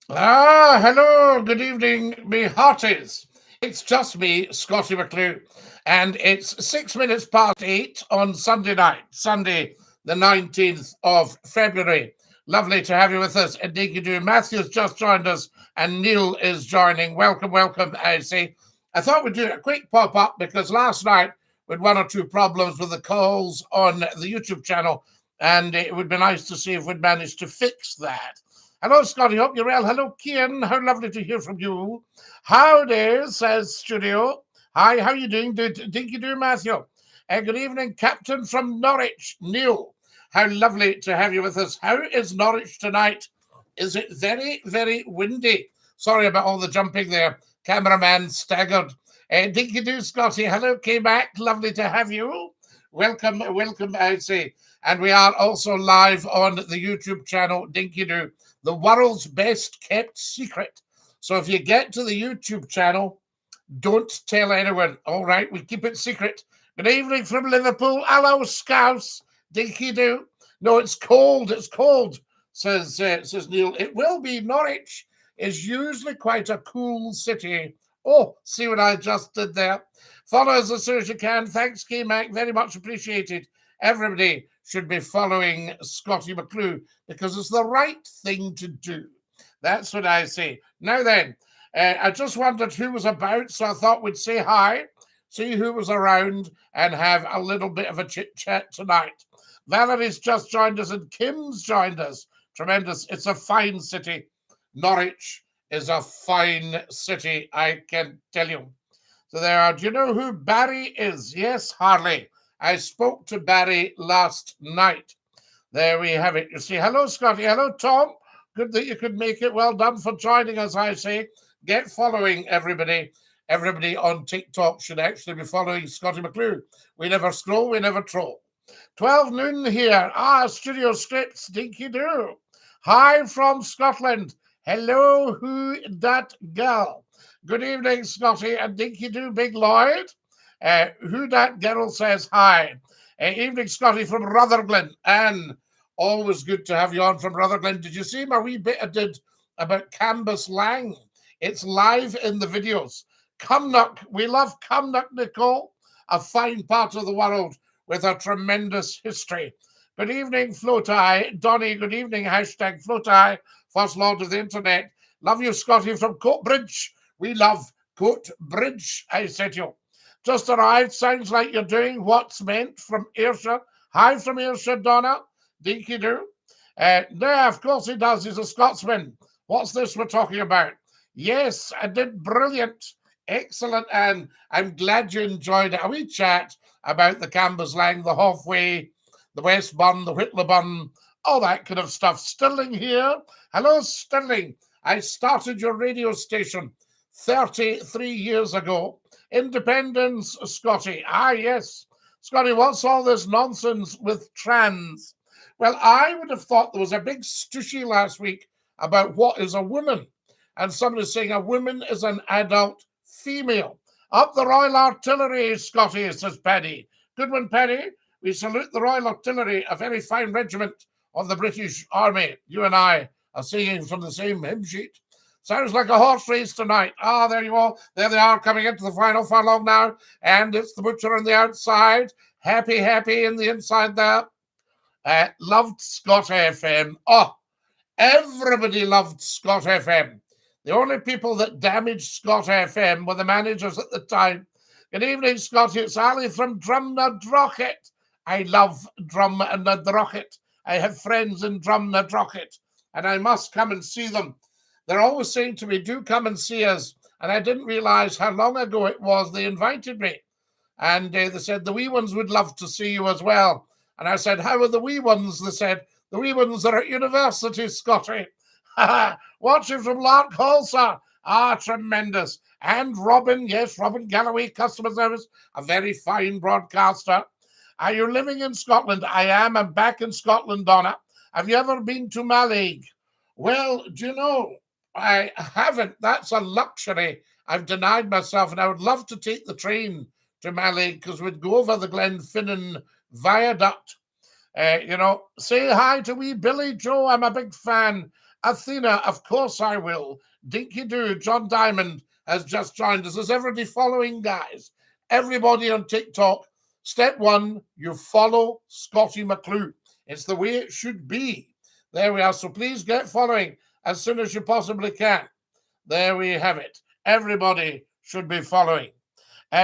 Hello, good evening, me hearties. It's just me, Scottie McClue, and it's 6 minutes past 8 on Sunday night, Sunday, the 19th of February. Lovely to have you with us at DINKY-DOO. Matthew's just joined us, and Neil is joining. Welcome, welcome, I say. I thought we'd do a quick pop up because last night we had one or two problems with the calls on the YouTube channel, and it would be nice to see if we'd managed to fix that. Hello, Scotty. Hope you're well. Hello, Kian. How lovely to hear from you. Howdy, says Studio. Hi, how you doing? Dinky-Doo, Matthew. Good evening, Captain from Norwich, Neil. How lovely to have you with us. How is Norwich tonight? Is it very, very windy? Sorry about all the jumping there. Cameraman staggered. Dinky-Doo, Scotty. Hello, K-Mac. Lovely to have you. Welcome, welcome, I say. And we are also live on the YouTube channel, Dinky-Doo, the world's best kept secret. So if you get to the YouTube channel, don't tell anyone. All right, we keep it secret. Good evening from Liverpool. Hello, Scouse. Dinky-Doo. No, it's cold. It's cold, says Neil. It will be. Norwich is usually quite a cool city. Oh, see what I just did there. Follow us as soon as you can. Thanks, K-Mac. Very much appreciated. Everybody should be following Scottie McClue because it's the right thing to do. That's what I say. Now then, I just wondered who was about, so I thought we'd say hi, see who was around, and have a little bit of a chit-chat tonight. Valerie's just joined us, and Kim's joined us. Tremendous. It's a fine city. Norwich is a fine city, I can tell you. So there are. Do you know who Barry is? Yes, Harley. I spoke to Barry last night. There we have it. You see, hello, Scotty. Hello, Tom. Good that you could make it. Well done for joining us, I say. Get following everybody. Everybody on TikTok should actually be following Scottie McClue. We never scroll, we never troll. 12 noon here. Studio Scripts, Dinky-Doo. Hi from Scotland. Hello, who that girl? Good evening, Scotty and Dinky-Doo, Big Lloyd. Who that girl says hi. Evening, Scotty from Rutherglen. And always good to have you on from Rutherglen. Did you see my wee bit I did about Cambus Lang? It's live in the videos. Cumnock. We love Cumnock, Nicole. A fine part of the world with a tremendous history. Good evening, Floatai. Donny, good evening. Hashtag Floatai, First Lord of the Internet. Love you, Scotty, from Coatbridge. We love Coatbridge, I said to you. Just arrived. Sounds like you're doing what's meant from Ayrshire. Hi from Ayrshire, Donna. Dinky-Doo. Yeah, of course he does. He's a Scotsman. What's this we're talking about? Yes, I did brilliant. Excellent. And I'm glad you enjoyed it. A wee chat about the Cambus Lang, the Halfway, the West Bun, the Whitler Bun, all that kind of stuff. Stirling here. Hello, Stirling. I started your radio station 33 years ago. Independence, Scotty. Yes. Scotty, what's all this nonsense with trans? Well, I would have thought there was a big stushy last week about what is a woman. And somebody saying a woman is an adult female. Up the Royal Artillery, Scotty, says Paddy. Good one, Paddy. We salute the Royal Artillery, a very fine regiment of the British Army. You and I are singing from the same hymn sheet. Sounds like a horse race tonight. There you are. There they are coming into the final furlong now. And it's the butcher on the outside. Happy in the inside there. Loved Scott FM. Everybody loved Scott FM. The only people that damaged Scott FM were the managers at the time. Good evening, Scotty. It's Ali from Drumnadrochit. I love Drumnadrochit. I have friends in Drumnadrochit, and I must come and see them. They're always saying to me, do come and see us. And I didn't realize how long ago it was they invited me. And they said, the wee ones would love to see you as well. And I said, how are the wee ones? They said, the wee ones are at university, Scotty. Watching from Lark Hall, sir. Tremendous. And Robin, yes, Robin Galloway, customer service, a very fine broadcaster. Are you living in Scotland? I am. I'm back in Scotland, Donna. Have you ever been to Mallaig? Well, do you know, I haven't. That's a luxury I've denied myself, and I would love to take the train to Mallaig because we'd go over the Glenfinnan Viaduct. Say hi to wee Billy Joe. I'm a big fan. Athena, of course I will. Dinky-Doo, John Diamond has just joined us. Is everybody following, guys? Everybody on TikTok, step one, you follow Scottie McClue. It's the way it should be. There we are. So please get following as soon as you possibly can. There we have it. Everybody should be following.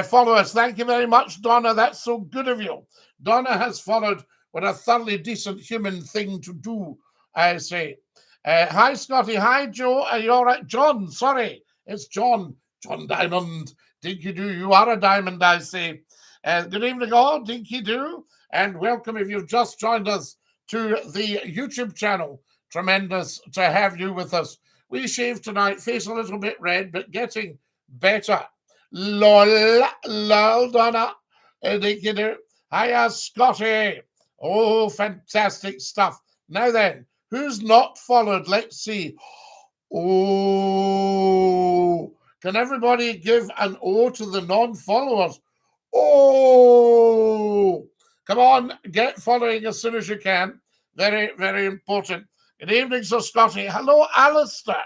Follow us. Thank you very much, Donna. That's so good of you. Donna has followed. What a thoroughly decent human thing to do, I say. Hi, Scottie. Hi, Joe. Are you all right? John, sorry. It's John. John Diamond. Dinky-Doo, you are a diamond, I say. Good evening, all. Dinky-Doo. And welcome if you've just joined us to the YouTube channel. Tremendous to have you with us. We shaved tonight, face a little bit red, but getting better. Lol, Donna. Dinky-Doo. Hiya, Scottie. Oh, fantastic stuff. Now then, who's not followed? Let's see. Oh, can everybody give an O to the non-followers? Oh, come on, get following as soon as you can. Very, very important. Good evening, Sir Scottie. Hello, Alistair.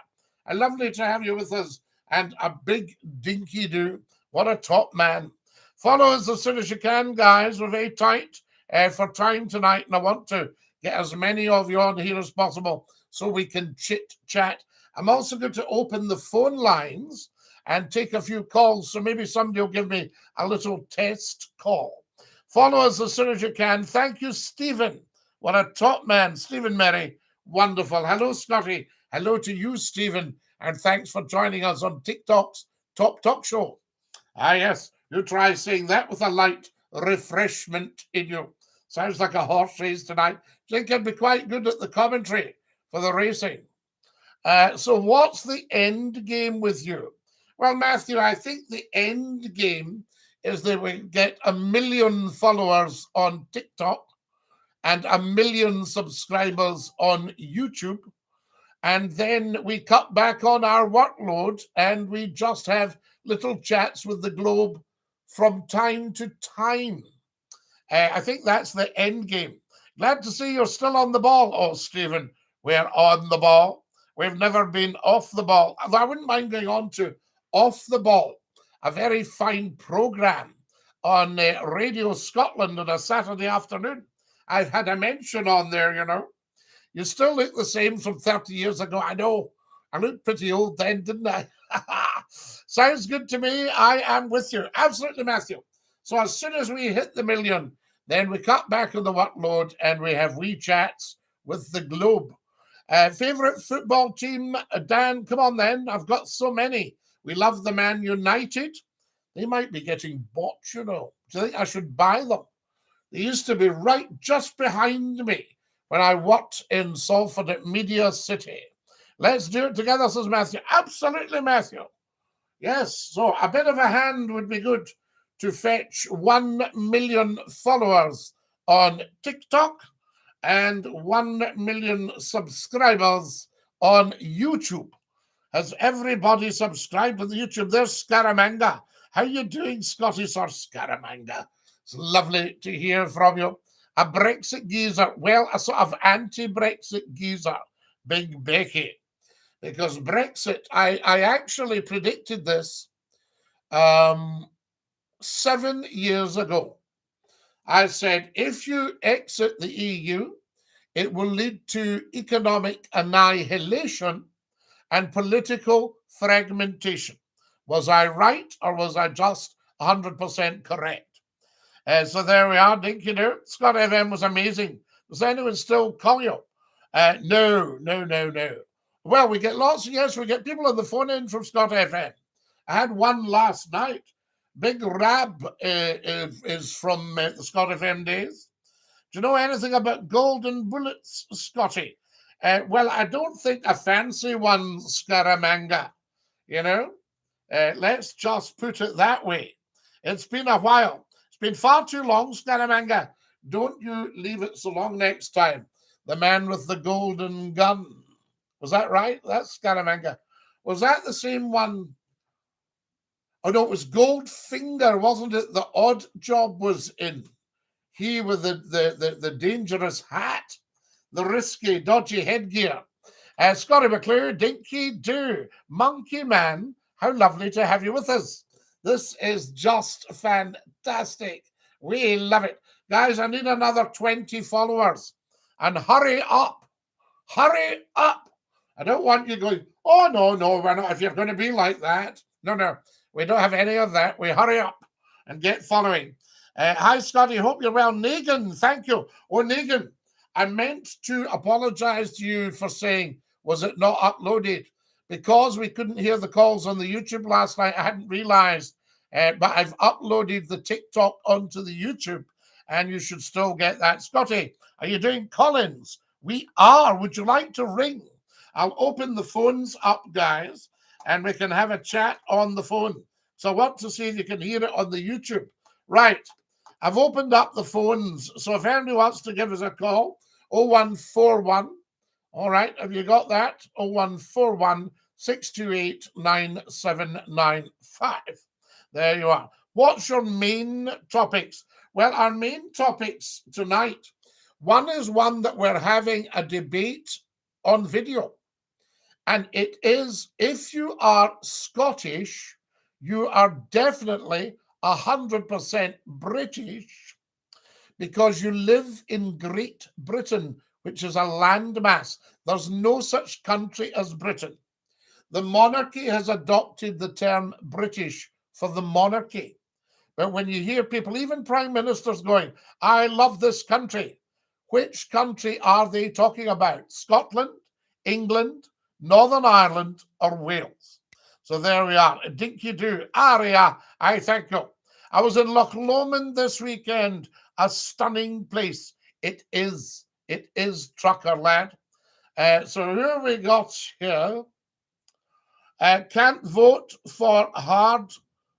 Lovely to have you with us. And a big Dinky-Doo. What a top man. Follow us as soon as you can, guys. We're very tight for time tonight, and I want to get as many of you on here as possible so we can chit-chat. I'm also going to open the phone lines and take a few calls, so maybe somebody will give me a little test call. Follow us as soon as you can. Thank you, Stephen. What a top man. Stephen Merry. Wonderful. Hello, Scottie. Hello to you, Stephen. And thanks for joining us on TikTok's Top Talk Show. Ah, yes. You try saying that with a light refreshment in you. Sounds like a horse race tonight. I think I'd be quite good at the commentary for the racing. So what's the end game with you? Well, Matthew, I think the end game is that we get 1 million followers on TikTok and 1 million subscribers on YouTube. And then we cut back on our workload and we just have little chats with the globe from time to time. I think that's the end game. Glad to see you're still on the ball. Oh, Stephen, we're on the ball. We've never been off the ball. I wouldn't mind going on to Off the Ball, a very fine programme on Radio Scotland on a Saturday afternoon. I've had a mention on there, you know. You still look the same from 30 years ago. I know. I looked pretty old then, didn't I? Sounds good to me. I am with you. Absolutely, Matthew. So as soon as we hit the 1 million, then we cut back on the workload and we have wee chats with the globe. Favourite football team? Dan, come on then. I've got so many. We love the Man United. They might be getting bought, you know. Do you think I should buy them? They used to be right just behind me when I worked in Salford at Media City. Let's do it together, says Matthew. Absolutely, Matthew. Yes, so a bit of a hand would be good to fetch 1 million followers on TikTok and 1 million subscribers on YouTube. Has everybody subscribed to the YouTube? There's Scaramanga. How you doing, Scottie, Sir Scaramanga? It's lovely to hear from you. A Brexit geezer. Well, a sort of anti-Brexit geezer. Big Becky. Because Brexit, I actually predicted this 7 years ago. I said, if you exit the EU, it will lead to economic annihilation and political fragmentation. Was I right or was I just 100% correct? So there we are, Dinky-Doo. Scott FM was amazing. Does anyone still call you? No. Well, we get lots, yes, we get people on the phone in from Scott FM. I had one last night. Big Rab is from the Scott FM days. Do you know anything about golden bullets, Scottie? Well, I don't think I fancy one, Scaramanga, you know? Let's just put it that way. It's been a while. It's been far too long, Scaramanga. Don't you leave it so long next time. The man with the golden gun. Was that right? That's Scaramanga. Was that the same one? Oh, no, it was Goldfinger, wasn't it? The Odd Job was in. He with the dangerous hat, the risky, dodgy headgear. Scottie McClue, Dinky-Doo, Monkey Man, how lovely to have you with us. This is just fantastic. We love it. Guys, I need another 20 followers. And hurry up. Hurry up. I don't want you going, oh, no, we're not. If you're going to be like that. No, we don't have any of that. We hurry up and get following. Hi, Scotty. Hope you're well. Negan, thank you. Oh, Negan, I meant to apologize to you for saying, was it not uploaded? Because we couldn't hear the calls on the YouTube last night, I hadn't realized. But I've uploaded the TikTok onto the YouTube, and you should still get that. Scotty, are you doing Collins? We are. Would you like to ring? I'll open the phones up, guys, and we can have a chat on the phone. So I want to see if you can hear it on the YouTube. Right. I've opened up the phones. So if anybody wants to give us a call, 0141. All right. Have you got that? 0141 628 9795. There you are. What's your main topics? Well, our main topics tonight, one is one that we're having a debate on video. And it is, if you are Scottish, you are definitely 100% British because you live in Great Britain, which is a landmass. There's no such country as Britain. The monarchy has adopted the term British for the monarchy. But when you hear people, even prime ministers going, I love this country, which country are they talking about? Scotland, England, Northern Ireland, or Wales? So there we are. Dinky-Doo, Aria, I thank you. I was in Loch Lomond this weekend, a stunning place. It is Trucker Lad. So here we got here. Can't vote for hard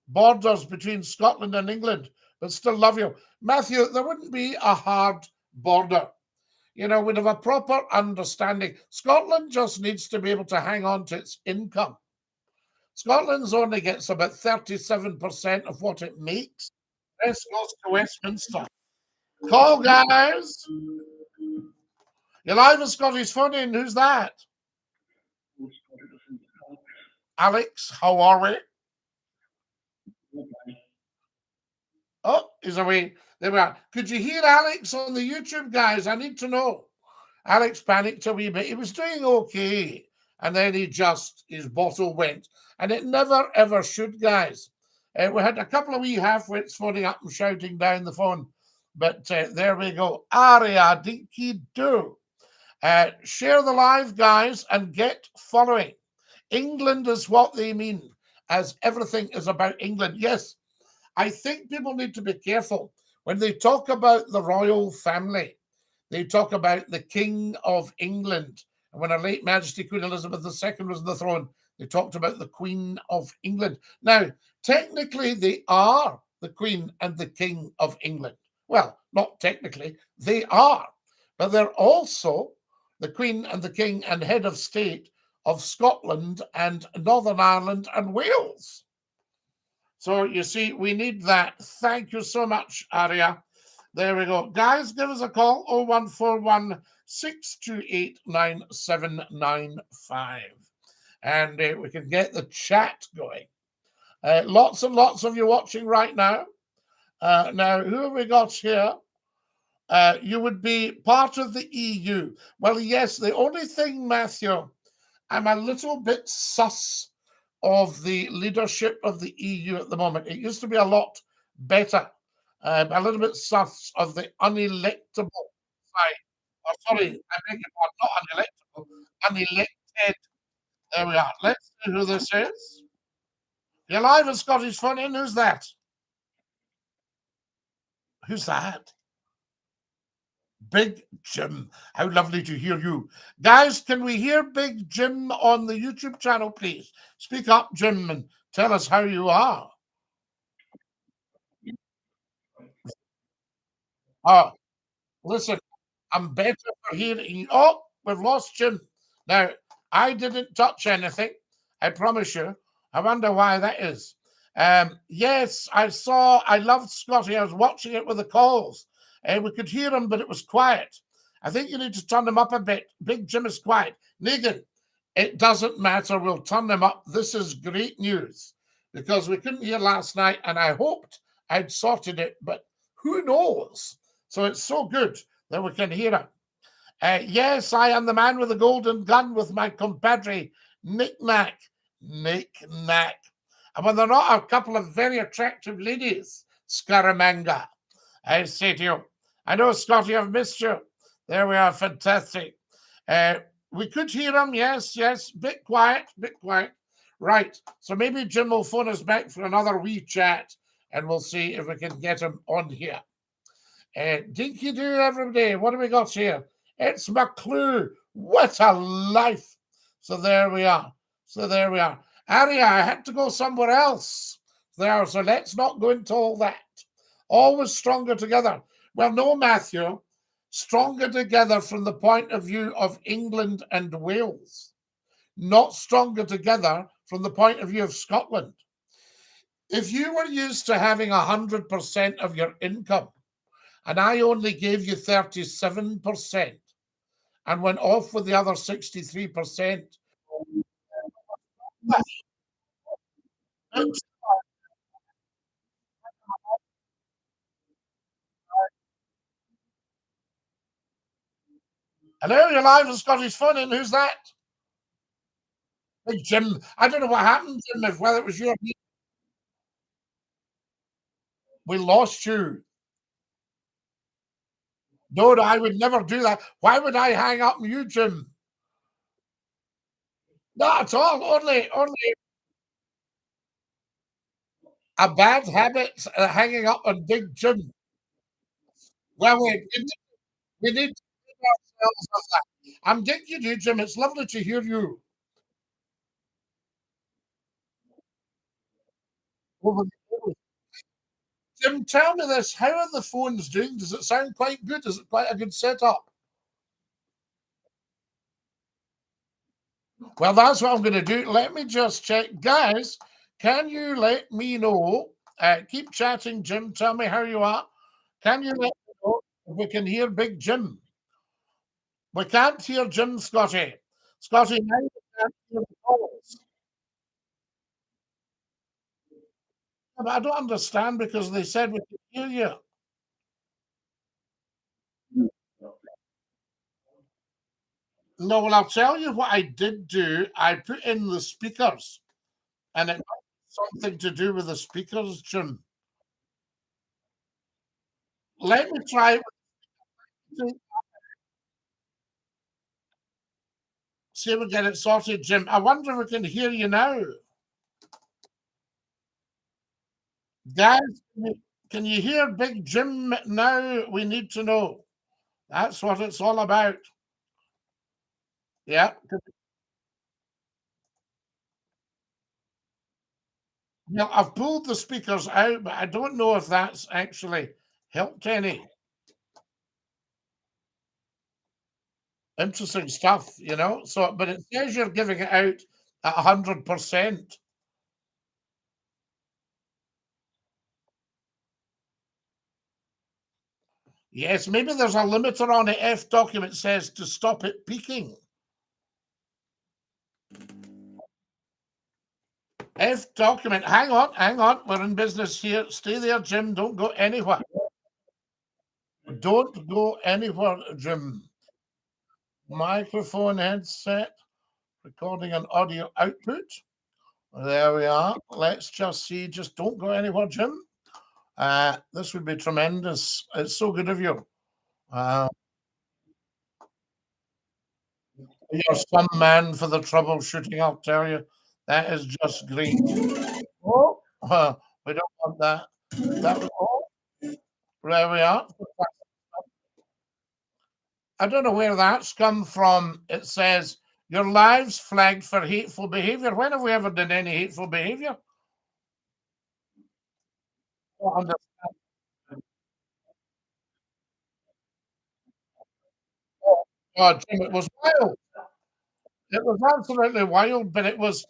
borders between Scotland and England, but still love you. Matthew, there wouldn't be a hard border. You know, we'd have a proper understanding. Scotland just needs to be able to hang on to its income. Scotland's only gets about 37% of what it makes. This goes to Westminster. Call, guys. You're live with Scotty's phone in. Who's that? Alex, how are we? Oh, he's away. There we are. Could you hear Alex on the YouTube, guys? I need to know. Alex panicked a wee bit. He was doing okay. And then his bottle went. And it never, ever should, guys. We had a couple of wee half-wits phoning up and shouting down the phone. But there we go. Aria, Dinky-Doo. Share the live, guys, and get following. England is what they mean, as everything is about England. Yes, I think people need to be careful. When they talk about the royal family, they talk about the King of England. And when Her late Majesty Queen Elizabeth II was on the throne, they talked about the Queen of England. Now, technically, they are the Queen and the King of England. Well, not technically, they are. But they're also the Queen and the King and head of state of Scotland and Northern Ireland and Wales. So you see, we need that. Thank you so much, Aria. There we go. Guys, give us a call, 0141 628 9795. And we can get the chat going. Lots and lots of you watching right now. Now, who have we got here? You would be part of the EU. Well, yes, the only thing, Matthew, I'm a little bit sus of the leadership of the EU at the moment. It used to be a lot better. A little bit sus of the unelectable side. Oh, sorry, I beg your pardon, not unelectable, unelected. There we are. Let's see who this is. You're live at Scottish Fun In. Who's that? Who's that? Big Jim. How lovely to hear you. Guys, can we hear Big Jim on the YouTube channel, please? Speak up, Jim, and tell us how you are. Oh, listen, I'm better for hearing. Oh, we've lost Jim. Now, I didn't touch anything. I promise you. I wonder why that is. Yes, I loved Scotty. I was watching it with the calls. We could hear him, but it was quiet. I think you need to turn them up a bit. Big Jim is quiet. Negan, it doesn't matter. We'll turn them up. This is great news because we couldn't hear last night, and I hoped I'd sorted it, but who knows? So it's so good that we can hear it. Yes, I am the man with the golden gun with my compadre, Knick-Knack. Knick-Knack. And when they're not a couple of very attractive ladies, Scaramanga, I say to you, I know, Scotty, I've missed you. There we are, fantastic. We could hear him, yes, bit quiet. Right, so maybe Jim will phone us back for another wee chat, and we'll see if we can get him on here. Dinky-Doo every day. What do we got here? It's McCLUE. What a life. So there we are. Aria, I had to go somewhere else there, so let's not go into all that. Always stronger together. Well, no, Matthew, stronger together from the point of view of England and Wales, not stronger together from the point of view of Scotland. If you were used to having 100% of your income, and I only gave you 37% and went off with the other 63%. Hello, you're live on Scottish Fun, and who's that? Big Jim. I don't know what happened, Jim, if whether it was you or me. We lost you. No, I would never do that. Why would I hang up on you, Jim? Not at all. Only a bad habit, hanging up on Big Jim. Well, we need to rid ourselves of that. I'm Dinky-Doo, Jim. It's lovely to hear you. Over the Jim, tell me this. How are the phones doing? Does it sound quite good? Is it quite a good setup? Well, that's what I'm going to do. Let me just check. Guys, can you let me know? Keep chatting, Jim. Tell me how you are. Can you let me know if we can hear Big Jim? We can't hear Jim, Scotty. Scotty, now we can't hear the calls. But I don't understand because they said we could hear you. No, well, I'll tell you what I did do. I put in the speakers, and it might be something to do with the speakers, Jim. Let me try. See if we get it sorted, Jim. I wonder if we can hear you now. Guys, can you hear Big Jim now? We need to know. That's what it's all about. Yeah. Well, I've pulled the speakers out, but I don't know if that's actually helped any. Interesting stuff, you know. So, but it says you're giving it out at 100%. Yes, maybe there's a limiter on the F document says to stop it peaking. F document. Hang on. We're in business here. Stay there, Jim. Don't go anywhere. Don't go anywhere, Jim. Microphone headset, recording and audio output. There we are. Let's just see. Just don't go anywhere, Jim. This would be tremendous. It's so good of you. You're some man for the troubleshooting, I'll tell you. That is just great. Oh, we don't want that. There we are. I don't know where that's come from. It says your lives flagged for hateful behavior. When have we ever done any hateful behavior? Oh, Jim, it was wild. It was absolutely wild, but it was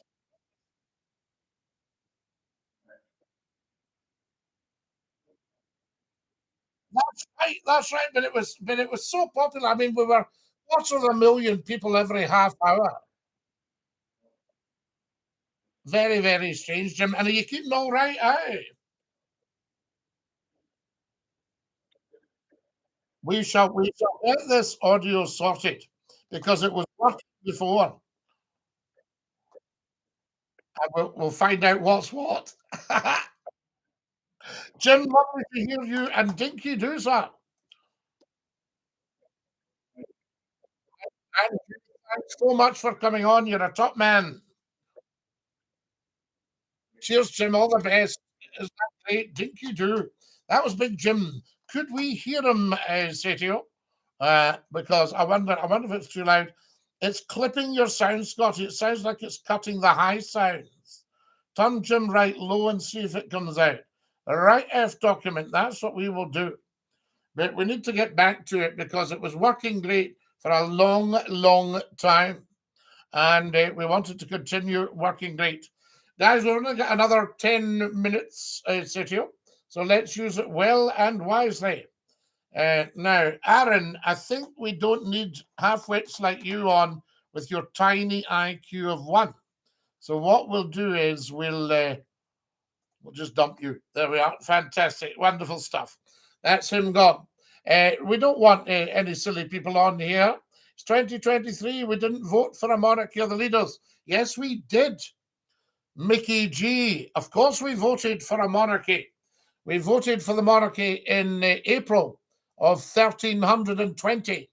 Right, that's right. But it was so popular. I mean, we were quarter of a million people every half hour. Very, very strange, Jim. And are you keeping all right? Aye. We shall get this audio sorted because it was working before. And we'll find out what's what. Jim, lovely to hear you and Dinky-Doo, sir. And thanks so much for coming on. You're a top man. Cheers, Jim. All the best. Is that great? Dinky-Doo. That was Big Jim. Could we hear him say to you? Because I wonder if it's too loud. It's clipping your sound, Scotty. It sounds like it's cutting the high sounds. Turn Jim right low and see if it comes out. Right F document. That's what we will do. But we need to get back to it because it was working great for a long, long time. And we wanted to continue working great. Guys, we're only got another 10 minutes, Sitio. So let's use it well and wisely. Now, Aaron, I think we don't need half-wits like you on with your tiny IQ of 1. So what we'll do is we'll just dump you. There we are. Fantastic. Wonderful stuff. That's him gone. We don't want any silly people on here. It's 2023. We didn't vote for a monarchy of the leaders. Yes, we did. Mickey G. Of course, we voted for a monarchy. We voted for the monarchy in April of 1320.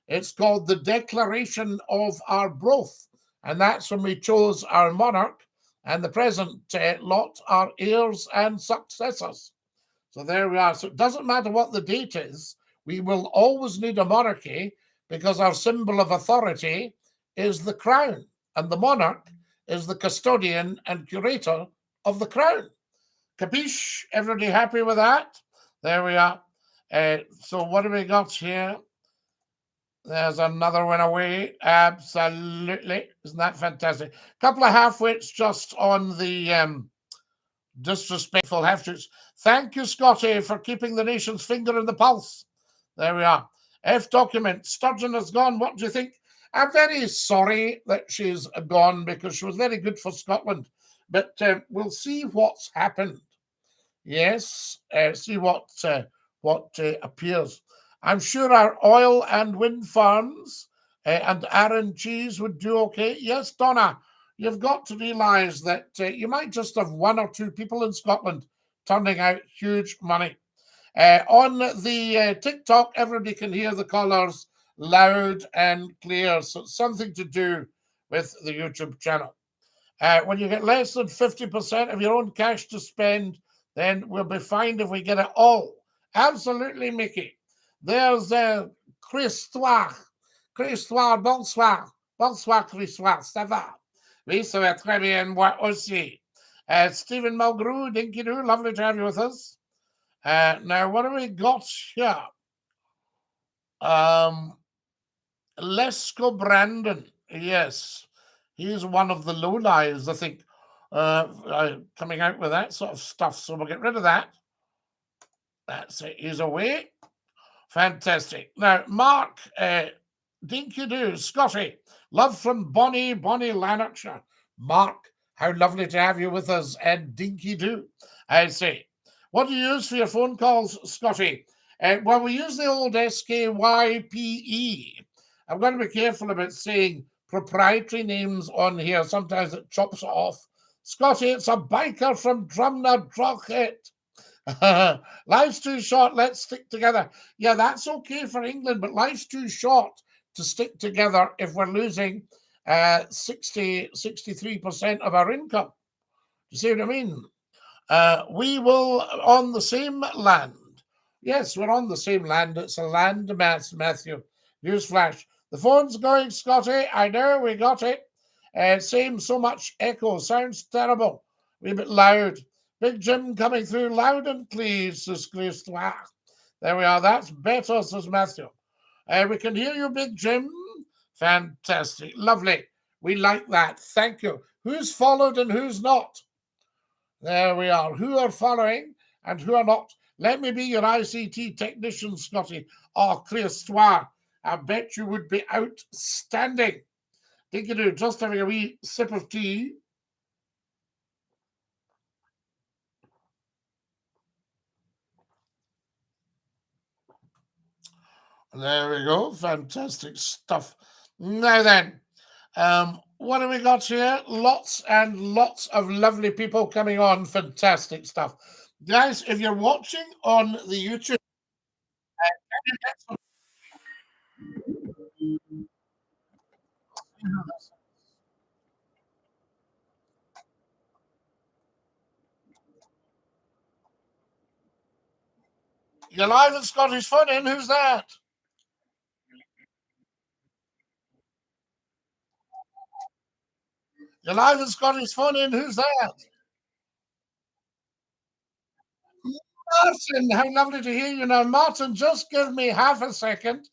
It's called the Declaration of Arbroath. And that's when we chose our monarch, and the present lot are heirs and successors. So there we are. So it doesn't matter what the date is, we will always need a monarchy because our symbol of authority is the crown, and the monarch is the custodian and curator of the crown. Capiche? Everybody happy with that? There we are. So what do we got here? There's another one away. Absolutely. Isn't that fantastic? A couple of half-wits just on the disrespectful half-wits. Thank you, Scotty, for keeping the nation's finger in the pulse. There we are. F document. Sturgeon has gone. What do you think? I'm very sorry that she's gone because she was very good for Scotland. But we'll see what's happened. Yes, see what appears. I'm sure our oil and wind farms and Aaron Cheese would do okay. Yes, Donna, you've got to realise that you might just have 1 or 2 people in Scotland turning out huge money. On the TikTok, everybody can hear the colours loud and clear. So it's something to do with the YouTube channel. When you get less than 50% of your own cash to spend, then we'll be fine if we get it all. Absolutely, Mickey. There's Christoire. Christoire, bonsoir. Bonsoir, Christoire. Ça va? Oui, ça va très bien, moi aussi. Stephen Mulgrew, Dinky-Doo, lovely to have you with us. Now, what have we got here? Lesko Brandon. Yes, he's one of the lowlives, I think, coming out with that sort of stuff. So we'll get rid of that. That's it. He's away. Fantastic. Now, Mark, Dinky-Doo, Scotty, love from Bonnie Lanarkshire. Mark, how lovely to have you with us, and Dinky-Doo, I say. What do you use for your phone calls, Scotty? Well, we use the old SKYPE. I'm going to be careful about saying proprietary names on here. Sometimes it chops it off. Scotty, it's a biker from Drumna Droghit. Life's too short. Let's stick together. Yeah, that's okay for England, but life's too short to stick together if we're losing 63% of our income. You see what I mean? We will on the same land. Yes, we're on the same land. It's a land mass, Matthew. Newsflash. The phone's going, Scotty. I know, we got it. Same, so much echo. Sounds terrible. A wee bit loud. Big Jim coming through loud and clear, says Christoire. There we are. That's better, says Matthew. We can hear you, Big Jim. Fantastic. Lovely. We like that. Thank you. Who's followed and who's not? There we are. Who are following and who are not? Let me be your ICT technician, Scotty. Oh, Christoire, I bet you would be outstanding. Dinky-Doo, just having a wee sip of tea. There we go. Fantastic stuff. Now then, what have we got here? Lots and lots of lovely people coming on. Fantastic stuff. Guys, if you're watching on the YouTube, you're live at Scottish Fun In. Who's that? You're live at Scottish Fun In. Who's that? Martin, how lovely to hear you. Now, Martin, just give me half a second.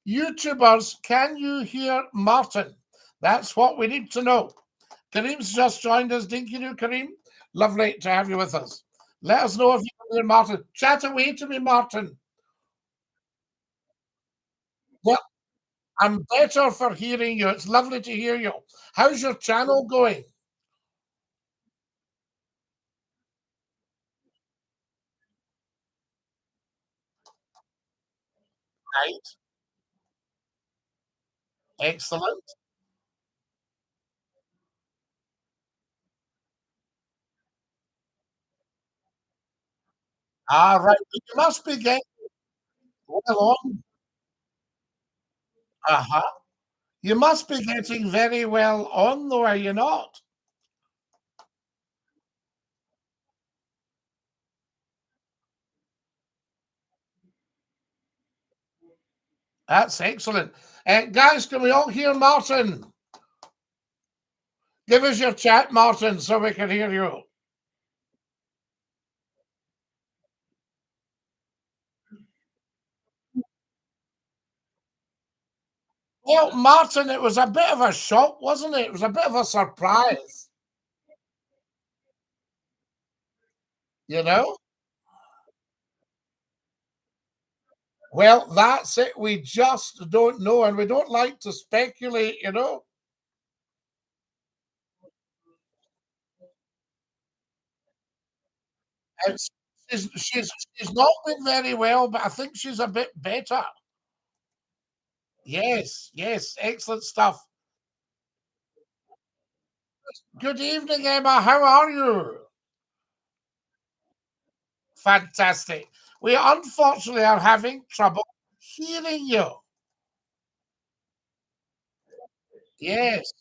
YouTubers, can you hear Martin? That's what we need to know. Kareem's just joined us. Dinky-Doo, Kareem. Lovely to have you with us. Let us know if you can hear Martin. Chat away to me, Martin. Well, I'm better for hearing you. It's lovely to hear you. How's your channel going? Right. Excellent. Ah, right. You must be getting well on. Uh-huh. You must be getting very well on, though, are you not? That's excellent. Guys, can we all hear Martin? Give us your chat, Martin, so we can hear you. Well, Martin, it was a bit of a shock, wasn't it? It was a bit of a surprise, you know? Well, that's it. We just don't know, and we don't like to speculate, you know? It's, she's not been very well, but I think she's a bit better. Yes, yes, excellent stuff. Good evening, Emma. How are you? Fantastic. We unfortunately are having trouble hearing you. Yes,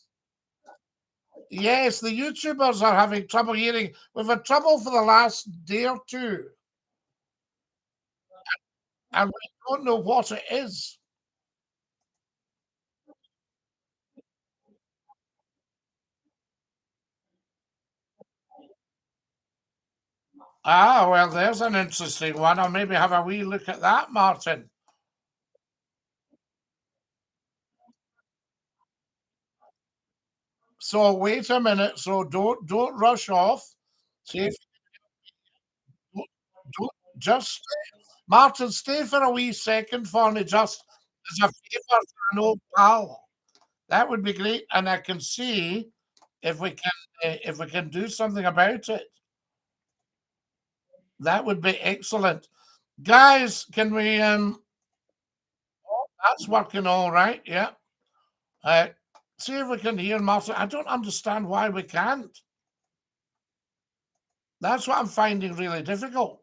yes, the YouTubers are having trouble hearing. We've had trouble for the last day or two, and we don't know what it is. Ah, well, there's an interesting one. I'll maybe have a wee look at that, Martin. So wait a minute. So don't rush off. See if don't, just Martin, stay for a wee second for me, just as a favour for an old pal. That would be great, and I can see if we can do something about it. That would be excellent, guys. Can we? That's working all right. Yeah. Uh, see if we can hear Martin. I don't understand why we can't. That's what I'm finding really difficult.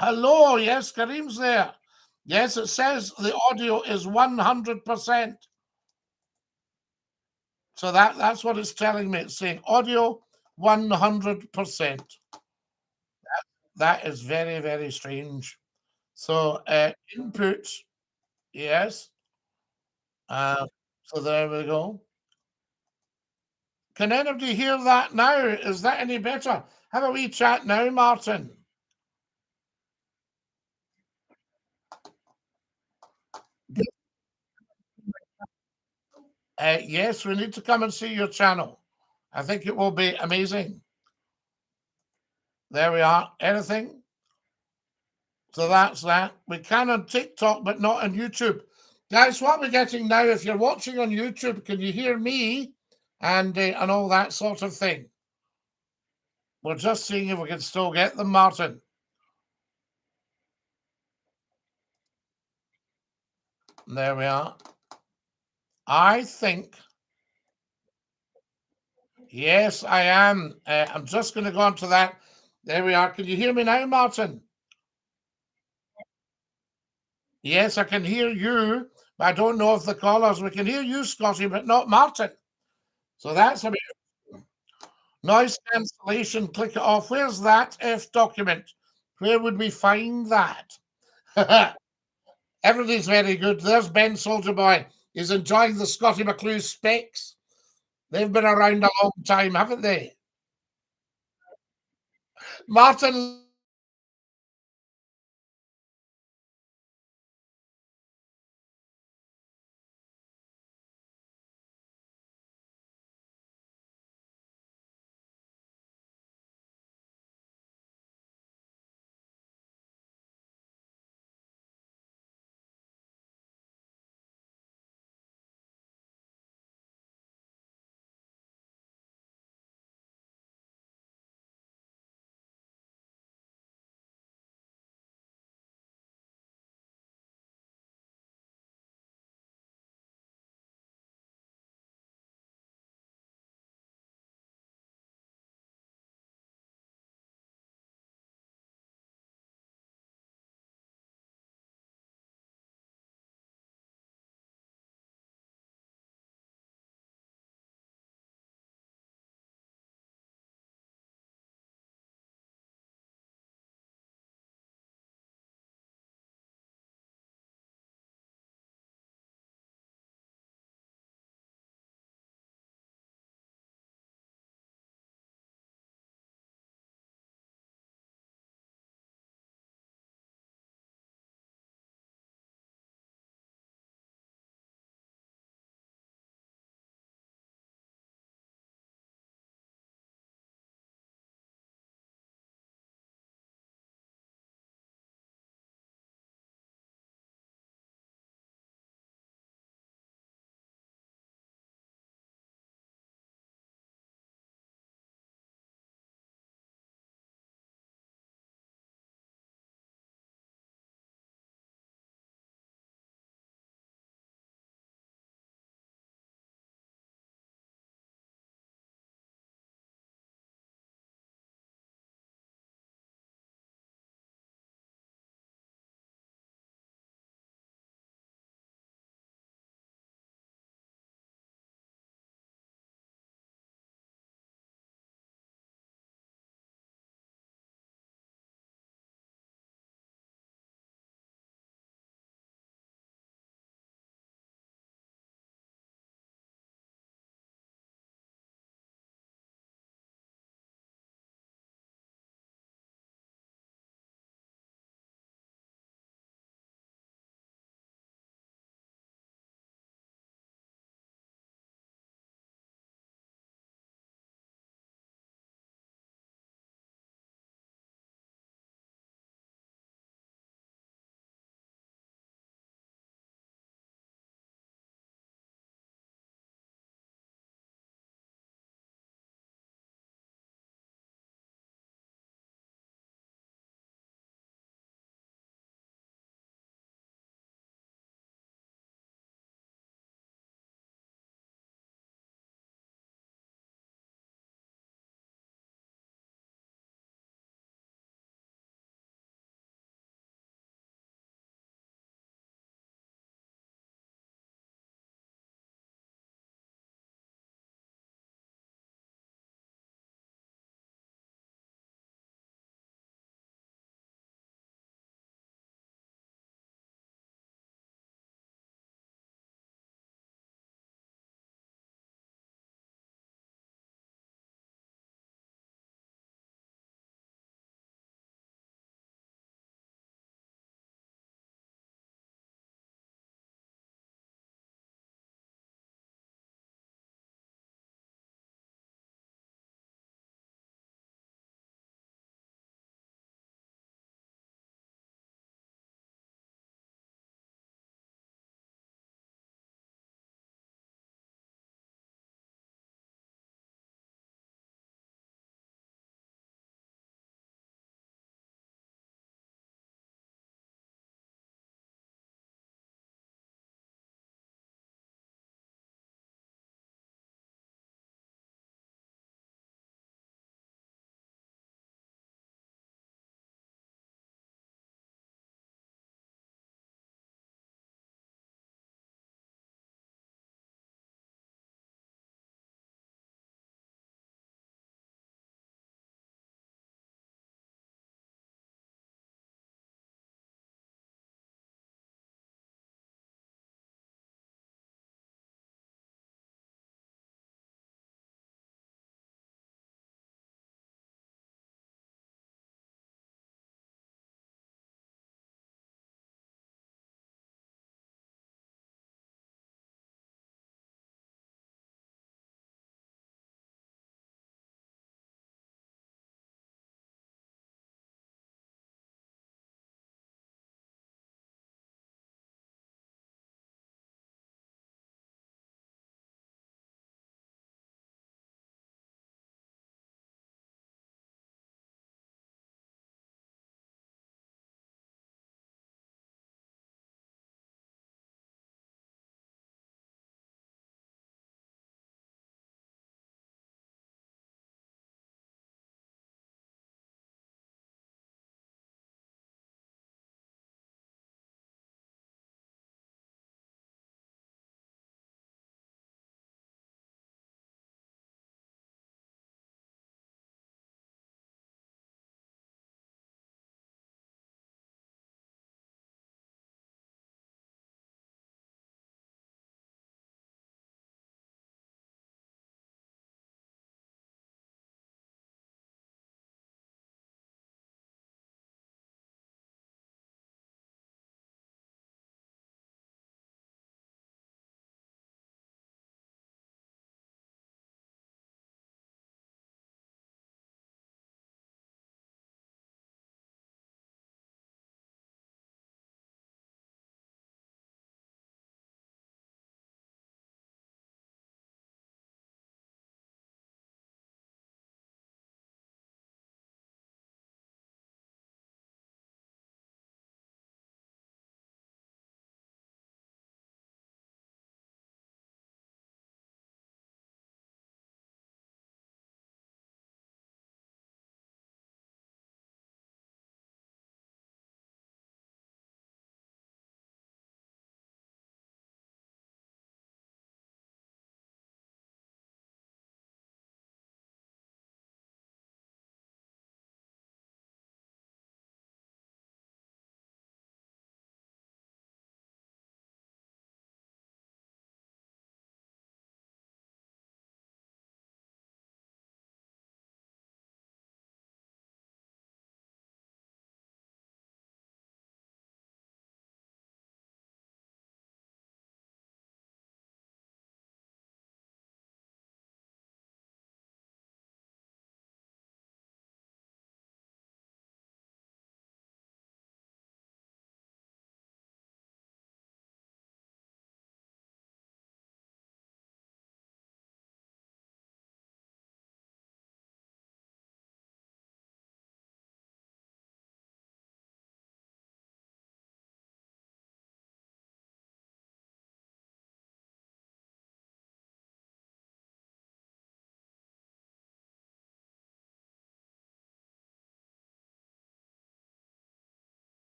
Hello, yes, Kareem's there. Yes, it says the audio is 100%. So that's what it's telling me. It's saying audio 100%. That is very, very strange. So input, yes. So there we go. Can anybody hear that now? Is that any better? Have a wee chat now, Martin. Yes, we need to come and see your channel. I think it will be amazing. There we are. Anything? So that's that. We can on TikTok, but not on YouTube. Guys, what we're getting now, if you're watching on YouTube, can you hear me and all that sort of thing? We're just seeing if we can still get them, Martin. There we are. I think. Yes, I am. I'm just going to go on to that. There we are. Can you hear me now, Martin? Yes, I can hear you, but I don't know if the callers. We can hear you, Scotty, but not Martin. So that's a bit. Noise cancellation, click it off. Where's that F document? Where would we find that? Everything's very good. There's Ben Soldier Boy. He's enjoying the Scottie McClue specs. They've been around a long time, haven't they? Martin